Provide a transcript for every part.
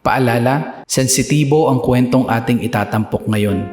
Paalala, sensitibo ang kwentong ating itatampok ngayon.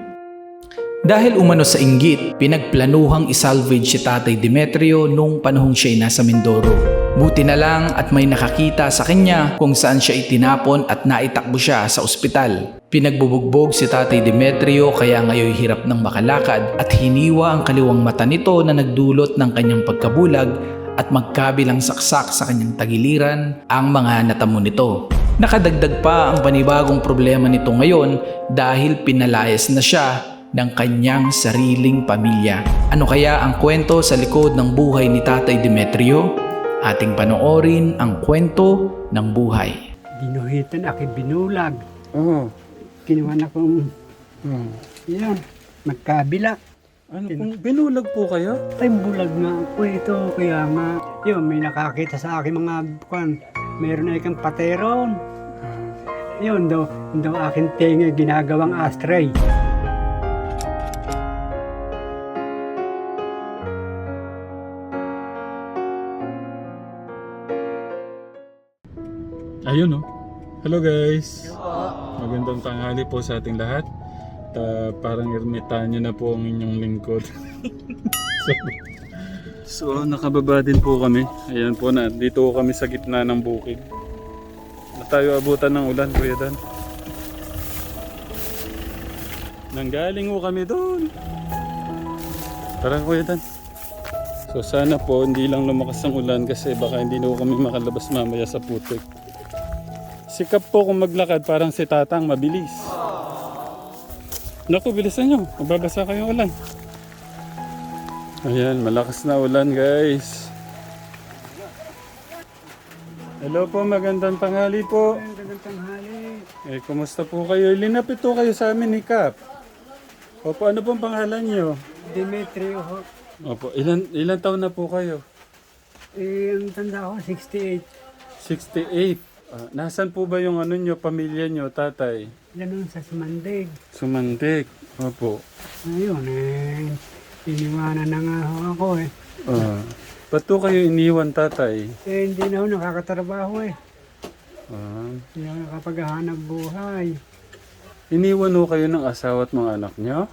Dahil umano sa inggit, pinagplanuhang isalvage si Tatay Demetrio nung panahong siya'y nasa Mindoro. Buti na lang at may nakakita sa kanya kung saan siya itinapon at naitakbo siya sa ospital. Pinagbubugbog si Tatay Demetrio kaya ngayon hirap ng makalakad at hiniwa ang kaliwang mata nito na nagdulot ng kanyang pagkabulag at magkabilang saksak sa kanyang tagiliran ang mga natamo nito. Nakadagdag pa ang panibagong problema nito ngayon dahil pinalayas na siya ng kanyang sariling pamilya. Ano kaya ang kwento sa likod ng buhay ni Tatay Demetrio? Ating panoorin ang kwento ng buhay. Ginuhitan ako, binulag. Oo. Kinuha na kong, yan, magkabila. Ano kung binulag po kayo? Ay, bulag nga ako ito. Kaya nga, yun, may nakakita sa akin mga bukan. Meron na ikang pateron. Yun, daw aking tenga ginagawang ashtray. Ayun, oh. Hello guys. Magandang tanghali po sa ating lahat. Parang ermitanyo na po ang inyong lingkod. so nakababa din po kami. Ayan po na. Dito kami sa gitna ng bukid. Na tayo abutan ng ulan, Kuya Dan. Nanggaling po kami doon. Tara, Kuya Dan. So sana po hindi lang lumakas ang ulan kasi baka hindi na po kami makalabas mamaya sa putik. Sikap po kung maglakad parang si Tatang mabilis. Naku, bilisan nyo. Magbabasa kayong ulan. Ayan, malakas na ulan guys. Hello po, magandang tanghali po. Magandang tanghali. Kumusta po kayo? Linapit po kayo sa amin ni Kap. Opo, ano pong pangalan nyo? Demetrio ho. Opo, ilan taon na po kayo? Ang tanda ko, 68. 68. Nasaan po ba yung ano nyo, pamilya nyo, tatay? Ganun sa Sumandig. Sumandik. Opo. Ayun, iniwanan na nga ho ako Ba't po kayo iniwan, tatay? Hindi na ako nakakatrabaho Hindi ako nakapaghahanap buhay. Iniwan ho kayo ng asawa at mga anak nyo?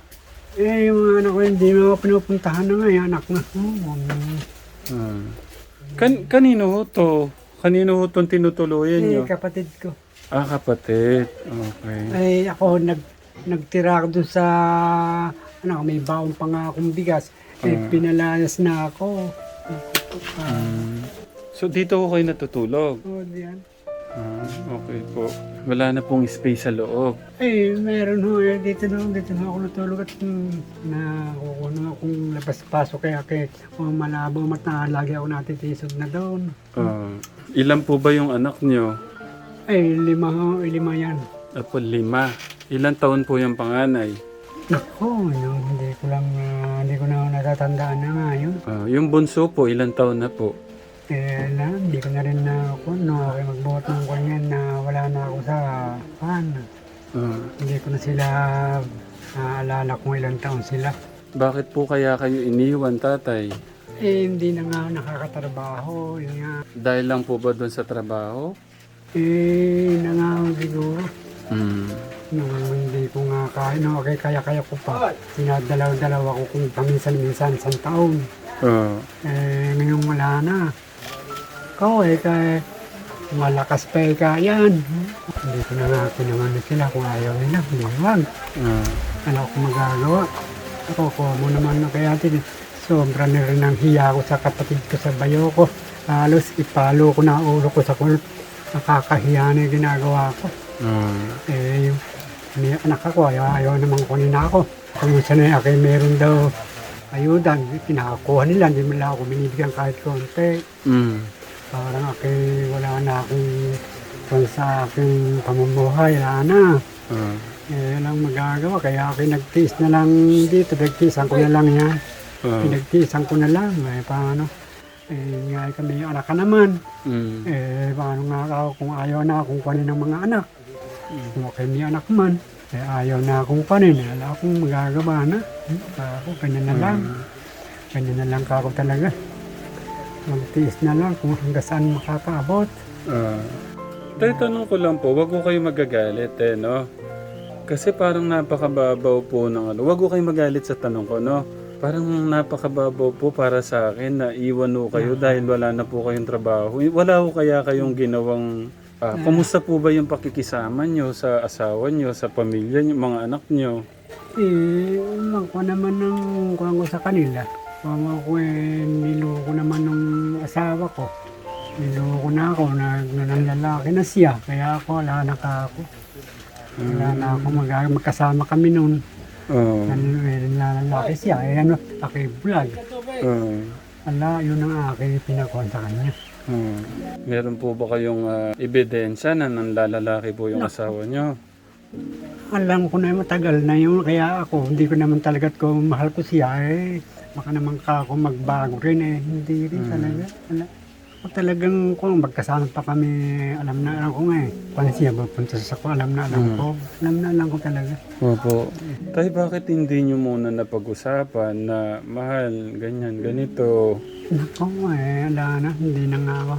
Yung mga anak ko, hindi mo ako pinupuntahan na nga, yung anak na. Kanino ho to? Kanino ho itong tinutuluyan nyo? Kapatid ko. Kapatid. Okay. Ako, nagtira ako dun sa, may baon pa nga akong bigas. Pinalayas na ako. So dito ho kayo natutulog? Diyan. Okay po. Wala na pong space sa loob. Meron ho. Dito na ako natulog at nakukuha akong labas-pasok kaya malabo mata. Lagi ako natitisog na doon. Ilan po ba yung anak nyo? 5 yan. Apo, 5. Ilan taon po yung panganay? Naku, hindi ko na natatandaan na nga yun. Yung bunso po, ilan taon na po? Hindi ko na rin magbuhat ng kanyan na wala na ako sa pan. Hindi ko na sila naalala kung ilang taon sila. Bakit po kaya kayo iniwan, tatay? Hindi na nga nakakatrabaho. Yun nga. Dahil lang po ba doon sa trabaho? Na nga siguro. Hindi ko nga kaya ko pa. Sinadalaw-dalaw ako kung paminsan-minsan isang taon. Ngayon wala na. Kaya malakas pa yan. Hindi ko na nga pinamano sila kung ayaw nila. Huwag. Ano ako magagawa? Ako mo naman na kaya din. Sobra na rin ang hiya ko sa kapatid ko sa bayo ko. Halos ipalo ko na ulo ko sa kulot. Nakakahiya na yung ginagawa ko. Yung anak ako, ayaw naman kunin ako. Kung saan na meron daw ayudan, pinakakuha nila, hindi mo lang ako binibigyan kahit konti. Parang wala na akong sa aking pamumuhay, wala na. Lang magagawa, kaya nagtiis na lang dito, nagtiisan ko na lang yan. Pinagtiisan ko na lang, paano? Nga kami yung anak ka naman. Paano nga ako kung ayaw na akong kunin ng mga anak. Kung may anak man, ayaw na akong kunin. Wala akong magagawa na. Ako, ganyan na lang. Ganyan na lang ako talaga. Magtiis na lang kung hanggang saan makakaabot. Tay, tanong ko lang po, wag ko kayo magagalit no? Kasi parang napakababaw po ng ano. Wag ko kayo magalit sa tanong ko, no? Parang napakababaw po para sa akin na iwan ho kayo dahil wala na po kayong trabaho. Wala ho kaya kayong ginawang... kumusta po ba yung pakikisama nyo sa asawa nyo, sa pamilya nyo, mga anak nyo? Ko naman ng kuha ko sa kanila. Kuha ko niloko naman ng asawa ko. Niloko na ako, nanlalaki na siya. Kaya ako, wala na ka ako. Wala na ako, magkasama kami noon. Nanlalaki siya. Aking vlog. Wala, yun ang aking pinakuha sa kanya. Meron po ba kayong ebidensya na nanlalalaki po yung asawa nyo? Alam ko na matagal na yun, kaya ako, hindi ko naman talaga kung mahal ko siya baka naman ka ako magbago rin hindi rin talaga. Kung talagang kung magkasama pa kami, alam ko kung siya pupunta sa ko, alam ko talaga. Opo. Tay, bakit hindi nyo muna napag-usapan na mahal, ganyan, ganito? Naku wala na, hindi na nga ako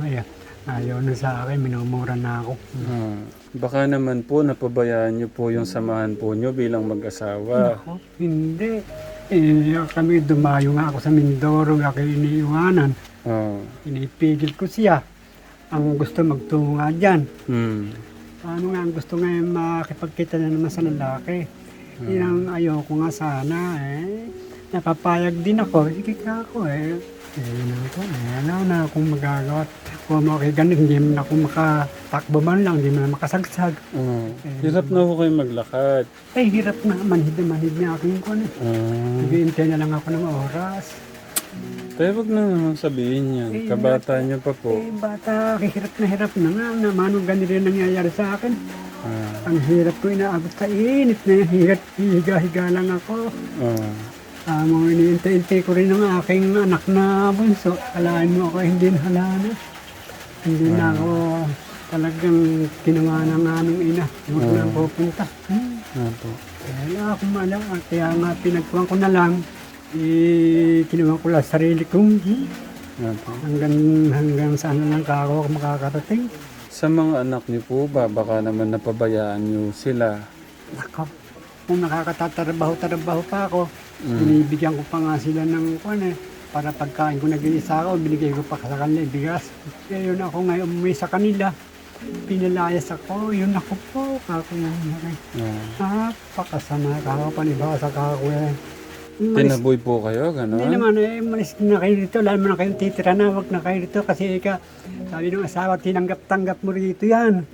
ayaw na sa akin, minumura na ako. Baka naman po napabayaan nyo po yung samahan po nyo bilang mag-asawa. Naku, hindi. Kami dumayo nga ako sa Mindoro, ako iniiwanan. Inipigil ko siya. Ang gusto magtungo nga dyan. Paano nga, ang gusto nga makipagkita na naman sa lalaki. Yun ang ayoko nga sana napapayag din ako. Sige ka ako ano na akong magagawa. Kung ganun, hindi man ako makatakbo man lang, hindi man makasagsag. Hirap na ako kayo maglakad. Hirap na, manhid na aking ko Nag-iintay na lang ako ng oras. Tayo wag na naman sabihin yan. Kabata niyo pa po. Bata, hirap na nga. Naman, ganun rin nangyayari sa akin. Ang hirap ko inaabot sa init na higa-higa lang ako. Iniintay ko rin ng aking anak na bunso. Alain mo ako, hindi na halana. Hindi na ako talagang kinuha na nga nung ina. Huwag na pupunta. Wala akong alam. Kaya nga pinagpuan ko na lang. Kinuha ko lang sarili kong. Hanggang saan na lang ako makakarating. Sa mga anak niyo po ba, baka naman napabayaan niyo sila? Ako, kung nakakatatrabaho pa ako, binibigyan ko pa nga sila ng para pagkain ko nag-iisa ako, binigay ko pa sa kanila bigas. Kaya yun ako ngayon umuwi sa kanila, pinalayas ako, yun ako po, kako na napakasama kako, panibasa kako Tinaboy po kayo, gano'n? Hindi naman, malis na kayo dito, lalo na kayong titira na, wag na kayo dito kasi sabi ng asawa, tinanggap-tanggap mo rito yan.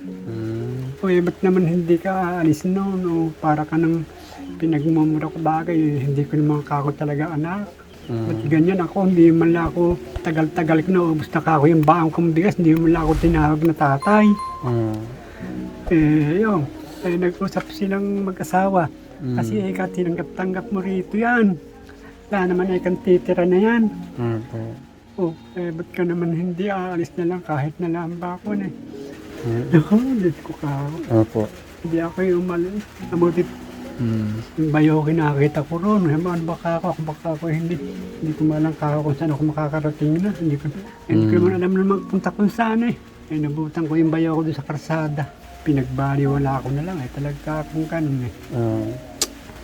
Ba't naman hindi ka alis noon, para ka nang pinagmumura ko bagay, hindi ko naman kako talaga anak. Ba't ganyan ako, hindi man lang ako tagal-tagal ko naubos na kako yung baang kong bigas, hindi man lang ako tinawag na tatay. Nag-usap silang mag-asawa. Kasi tinanggap-tanggap mo rito yan. Wala naman kang titira na yan. Ba't ka naman hindi aalis na lang kahit na lang ba ako Nakulit ko kako. Hindi ako yung umalis. Nabutit. Yung bayo kinakita ko roon. Baka ako hindi ko malang kako kung saan ako makakarating na. Hindi ko naman alam na magpunta kung saan nabutan ko yung bayo ko doon sa karsada. Pinagbaliwala ko na lang talaga akong ganun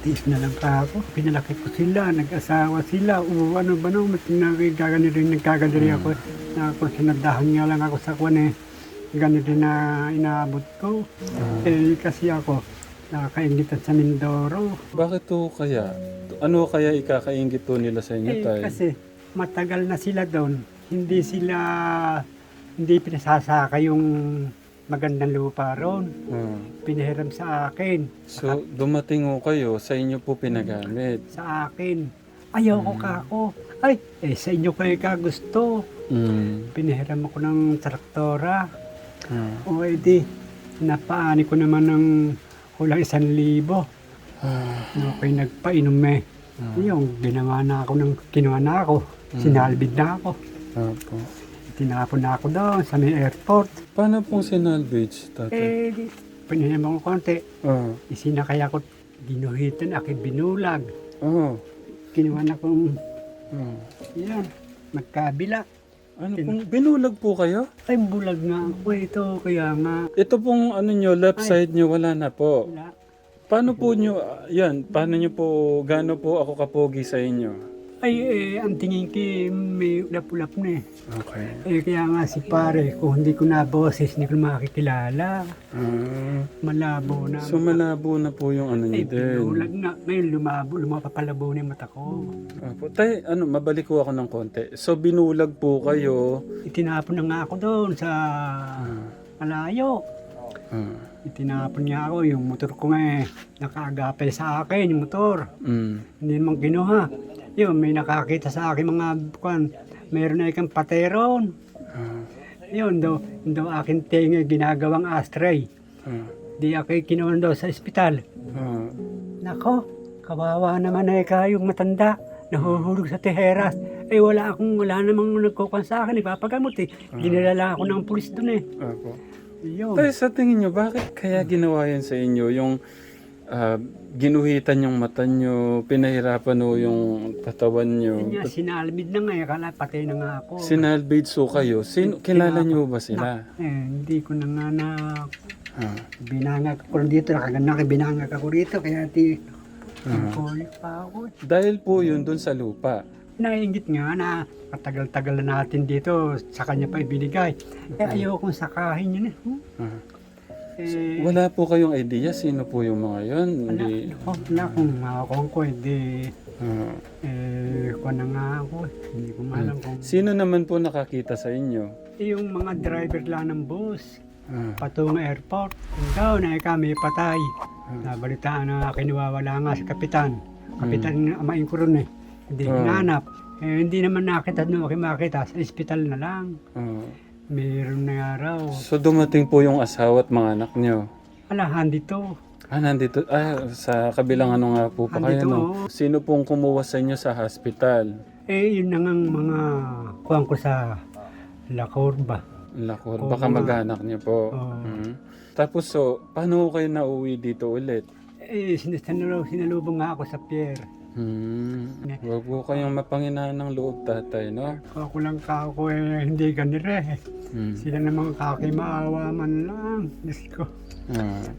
tiis na lang ako. Pinalaki ko sila, nag-asawa sila. Ano ba no, nagkaganiri ako. Kung sinadahan nga lang ako sa ganito na inaabot ko. Kasi ako, nakakaingitan sa Mindoro. Bakit to kaya? Ano kaya ikakaingit to nila sa inyo, Tay? Kasi matagal na sila doon. Hindi pinasasaka yung magandang lupa ron. Pinahiram sa akin. So, dumating ho kayo, sa inyo po pinagamit? Sa akin. Ayoko kako. Sa inyo kayo ka gusto. Pinahiram ako ng traktora. Napaani ko naman ng kulang 1,000. Okay, nagpainom Yung ginawa na ako kinuha na ako. Sinalbid na ako. Tinapon na ako doon sa may airport. Paano pong sinalvage, tatay? Pinahiram ko konti. Isinakaya ko, ginuhitan ako, binulag. Kinuha na kong, yan, magkabila. Ano pong, binulag po kayo? Ay, bulag nga ako ito, kaya nga. Ito pong ano nyo, left side nyo, wala na po. Wala. Paano po nyo, yan, paano nyo po, gaano po ako kapogi sa inyo? Ay, ang tingin ko may ulap-ulap na eh. Okay. Kaya nga si pare, kung hindi ko na boses, hindi ko makikilala. Ah, Malabo na. so malabo na po yung ano nyo Ay, din. pinulag na. Ngayon lumapapalabo na yung mata ko. Opo. Tay, ano, mabalik ko ako ng konti. So binulag po kayo. Itinapon na nga ako doon sa malayo. Ah, Itinapon niya ako, yung motor ko nga nakaagapay sa akin, yung motor. Hindi naman kinuha. Yun, may nakakita sa akin mga meron na ikang pateron. Yun daw akin tinga ginagawang ashtray. Di ako kinuha daw sa ospital. Nako, kawawa naman kayong matanda. Nahuhulog sa teheras. Wala namang nagkukuhan sa akin, ipapagamot eh. Dinalala ako ng pulis doon eh. Opo. Yun. Tay, sa tingin nyo, bakit kaya ginawa yan sa inyo? Yung ginuhitan yung mata nyo, pinahirapan nyo yung katawan nyo. Kanya, sinalbid na nga, kala patay na nga ako. Sinalbade so kayo. Kilala nyo ba sila? Hindi ko na nga binangag ako dito, nakaganda binangag ako dito, kaya kulit pa ako. Dahil po yun dun sa lupa. Naiingit nga na katagal-tagal na natin dito, sa kanya pa ibinigay. Ayaw kong sakahin yun Wala po kayong idea sino po yung mga yun? Hindi. Wala kung makakuha ko, hindi. Kuha na nga ako, hindi ko malam kung. Sino naman po nakakita sa inyo? Yung mga driver lang ng bus, patungong airport. Yung daw na kami patay. Nabalitaan na kiniwawala nga si Kapitan. Kapitan amain ko ron eh. Hindi hinanap. Hindi naman nakita makita sa ospital na lang. Meron na nga raw. So dumating po yung asawa at mga anak nyo? Alahan dito. Nandito. Sa kabilang ano nga po pa kayo, Andito, no? oo. Sino pong kumuha sa inyo sa hospital? Yun na nga mga kuhan ko sa La Corba. Lakor, Oo, baka mga- mag-anak niyo po. Oo. Tapos so, paano kayo nauwi dito ulit? Sinalubong nga ako sa pier. Huwag po kayong mapanginahan ng loob, tatay, no? Ako lang kako hindi ganire. Sila namang kaki maawa man lang. Diyos ko.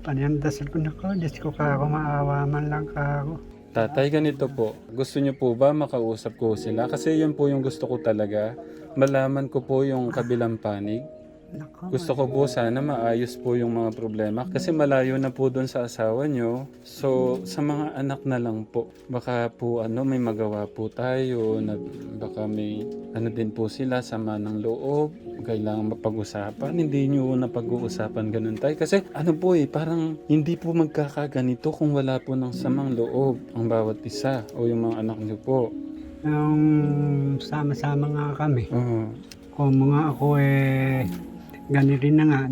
Paniyandasal ko na ko. Diyos ko kako maawa man lang kako. Tatay, ganito po. Gusto niyo po ba makausap ko sila? Kasi yun po yung gusto ko talaga. Malaman ko po yung kabilang panig. Nako. Gusto ko po sana maayos po yung mga problema. Kasi malayo na po doon sa asawa nyo. So, sa mga anak na lang po. Baka po may magawa po tayo. Baka may din po sila, sama ng loob. Kailangan mapag-usapan. Hindi nyo napag-uusapan ganun tayo. Kasi parang hindi po magkakaganito kung wala po ng samang loob ang bawat isa o yung mga anak nyo po. Nung sama-sama nga kami. Oo. Kung mga ako gani rin na nga.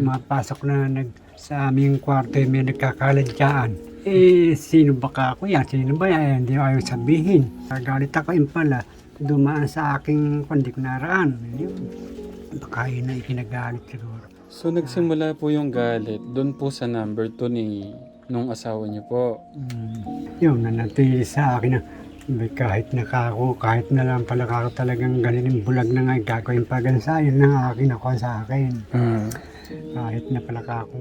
Mapasok na sa aming kwarto may nagkakaladyaan. Sino ba ka ako yan? Sino ba yan? Hindi ayaw sabihin. Galit ako pala. Dumaan sa aking hindi ko naraan. Yun. Baka yun na ikinagalit siguro. So nagsimula po yung galit doon po sa number 2 nung asawa niyo po. Yun, nanatili sa akin na kahit nakako, kahit na lang pala ako talagang galing bulag na nga gagawin pa gansa, yun na akin ako sa akin. Kahit na pala ako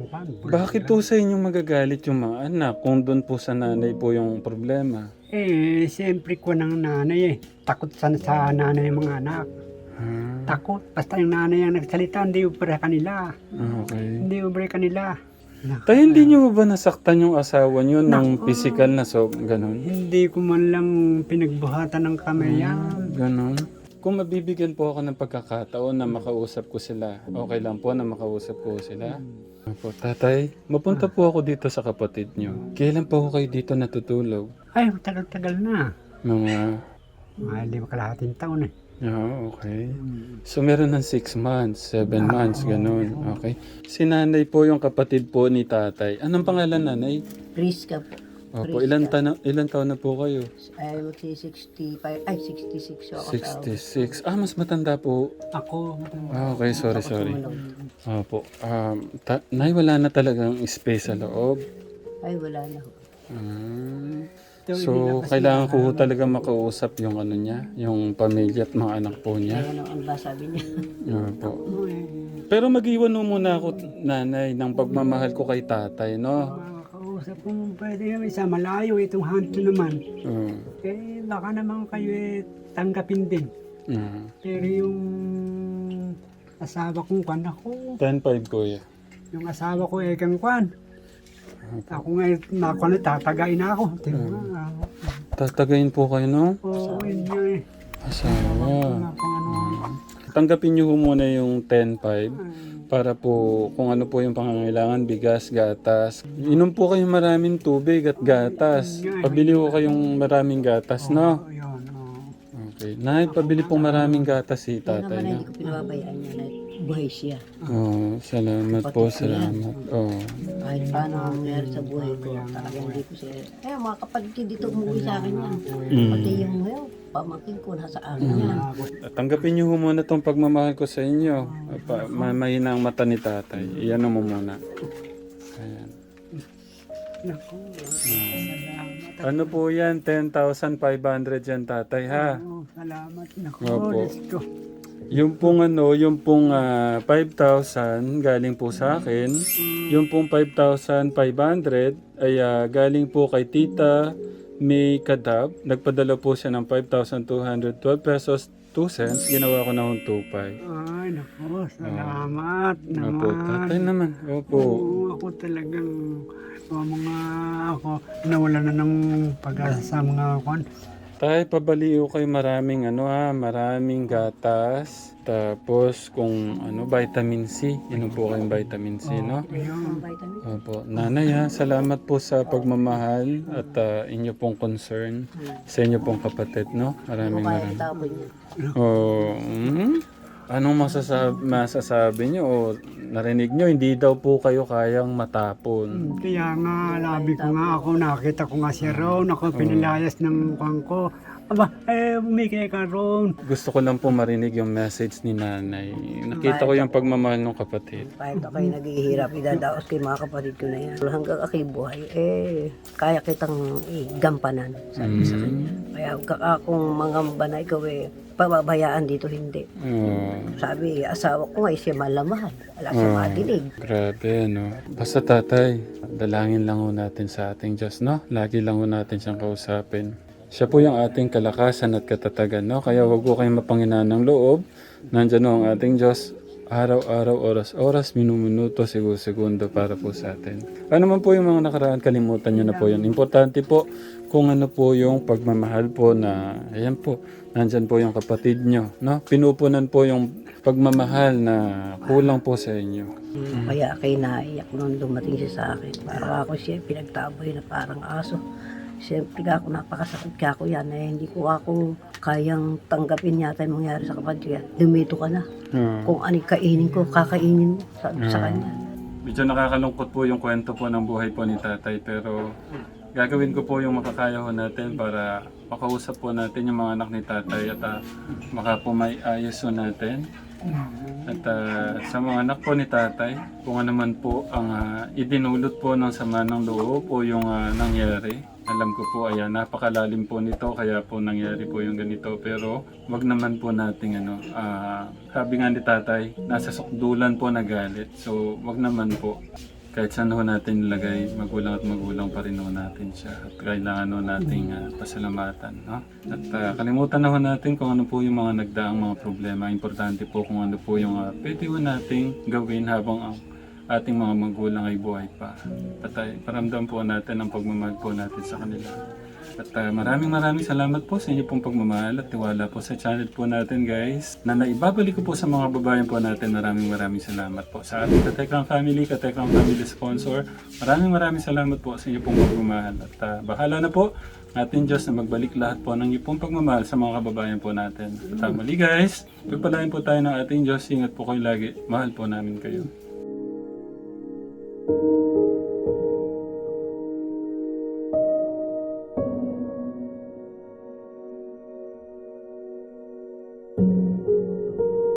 Bakit po sa inyong magagalit yung mga anak kung doon po sa nanay po yung problema? Siyempre ko ng nanay takot sa nanay yung mga anak. Takot, basta yung nanay ang nagsalita, hindi ubra kanila. Okay. Hindi ubra kanila. Tayo hindi nyo ba nasaktan yung asawa nyo ng physical na ganun? Hindi ko man lang pinagbuhatan ng kamay yan. Ganun? Kung mabibigyan po ako ng pagkakataon na makausap ko sila, okay lang po na makausap ko sila? Opo, tatay, mapunta po ako dito sa kapatid nyo. Kailan po ako kayo dito natutulog? Ay, tagal-tagal na. Mga... Hindi makalahating taon eh. Okay. So meron ng 6 months, 7 months, ganun. Okay. Si nanay po yung kapatid po ni tatay. Anong pangalan nanay? Priska po. Opo, ilan taon na po kayo? Ay, magsi-65. Ay, 66 ako. 66. Mas matanda po. Ako, Okay, sorry. Opo. Nay, wala na talagang space sa loob. Ay, wala na ho. So, kailangan ko ho talaga makausap yung ano niya, yung pamilya at mga anak po niya. Kaya naman ba sabi niya. Po. Pero mag-iwan mo muna ako, nanay, ng pagmamahal ko kay tatay, no? Makakausap kung pwede naman sa malayo, itong hanto naman. Mm. Baka naman kayo tanggapin din. Mm. Pero yung asawa kong kwan ako, 10-5 kuya. yung asawa ko kang kwan. Ako nga, tatagain na ako. Tatagayin po kayo, no? Oo, yun nga eh. Asawa. Kung ano, Tanggapin niyo ho muna yung 10-5 para po kung ano po yung pangangailangan, bigas, gatas. Inom po kayo maraming tubig at gatas. Pabili ho kayong maraming gatas, no? yun, Okay. Nay, pabili po maraming gatas si Kaya naman tatay, hindi no? ko pinababayaan niya na buhay siya. Oh, salamat po, salamat. Oh. Kahit paano ang nangyari sa buhay ko, talagang hindi ko siya. Kaya mga kapatid ko dito umuwi sa akin yan. Pati yung pamangkin ko nasa akin yan. Tanggapin niyo ho muna itong pagmamahal ko sa inyo. Mahina ang mata ni tatay. Iyan mo muna. Ayan. Naku, salamat. Ano po yan? 10,500 yan tatay, ha? Salamat. Naku, Opo. Diyos ko. Yung pong 5,000 galing po sa akin. Yung pong 5,500 ay galing po kay Tita May Kadab. Nagpadala po siya ng 5,212 pesos 2 cents. Ginawa ko na hong 2,500. Ay, naku, salamat Opo, tatay naman. naman. Opo. Oo, ako talagang ako nawala na ng pag-asa sa mga kwan. Tay, pabaliw kayo maraming maraming gatas. Tapos kung vitamin C. Inom po kayong vitamin C, no? Ayun. Vitamin. Opo. Nanay, salamat po sa pagmamahal at inyo pong concern sa inyo pong kapatid, no? Maraming Kaya maraming. itapon niya. Oh, anong masasabi niyo? O narinig niyo, hindi daw po kayo kayang matapon. Kaya nga, labi ko nga ako, nakita ko nga siya roon, ako pinilayas ng kwan ko. Aba, bumigay ka roon. Gusto ko lang po marinig yung message ni nanay. Nakita ko yung pagmamahal ng kapatid. Kahit ako'y naghihirap, idadaos kay mga kapatid ko na yan. Hanggang ako'y buhay, kaya kitang gampanan, sabi sa kanya. Kaya kung mangamba na ikaw pababayaan dito, hindi. Sabi, asawa ko nga, siya malamahal. Wala siya madinig. Grabe, no? Basta tatay, dalangin lang ho natin sa ating Diyos, no? Lagi lang ho natin siyang kausapin. Siya po yung ating kalakasan at katatagan, no? Kaya wag po kayong mapanginaan ng loob. Nandyan ho ang ating Diyos. Araw-araw, oras-oras, minuto, segundo para po sa atin. Ano man po yung mga nakaraan, kalimutan nyo na po yun. Importante po kung ano po yung pagmamahal po na, ayan po, nandyan po yung kapatid nyo, no? Pinupunan po yung pagmamahal na kulang po sa inyo. Kaya ako'y naiyak noon dumating siya sa akin. Parang ako siya pinagtaboy na parang aso. Siyempre ako napakasakit ka ako yan hindi ko ako kayang tanggapin yata yung mangyari sa kapatid ko yan. Dumito ka na. Kung anong kainin ko, kakainin mo, sabi sa kanya. Medyo nakakalungkot po yung kwento po ng buhay po ni tatay, pero gagawin ko po yung makakaya ho natin para makausap po natin yung mga anak ni tatay at maka po may ayos ho natin. At sa mga anak po ni tatay, kung ano man po ang idinulot po ng sama ng loob o yung nangyari, alam ko po, napakalalim po nito, kaya po nangyari po yung ganito. Pero wag naman po nating sabi nga ni tatay, nasa sukdulan po na galit. So wag naman po. Kahit saan ho natin nilagay, magulang at magulang pa rin ho natin siya. At kailangan ho nating pasalamatan. No? At kalimutan na ho natin kung ano po yung mga nagdaang mga problema. Importante po kung ano po yung pwede ho nating gawin habang ang ating mga magulang ay buhay pa. At paramdam po natin ang pagmamahal po natin sa kanila. At maraming salamat po sa inyo pong pagmamahal at tiwala po sa channel po natin, guys. Na naibabalik ko po sa mga babayan po natin. Maraming salamat po sa ating Katekram Family sponsor. Maraming salamat po sa inyo pong pagmamahal. At bahala na po ating Diyos na magbalik lahat po ng inyo pong pagmamahal sa mga kababayan po natin. At muli, guys, pagpalain po tayo ng ating Diyos. Ingat po kayo lagi. Mahal po namin kayo.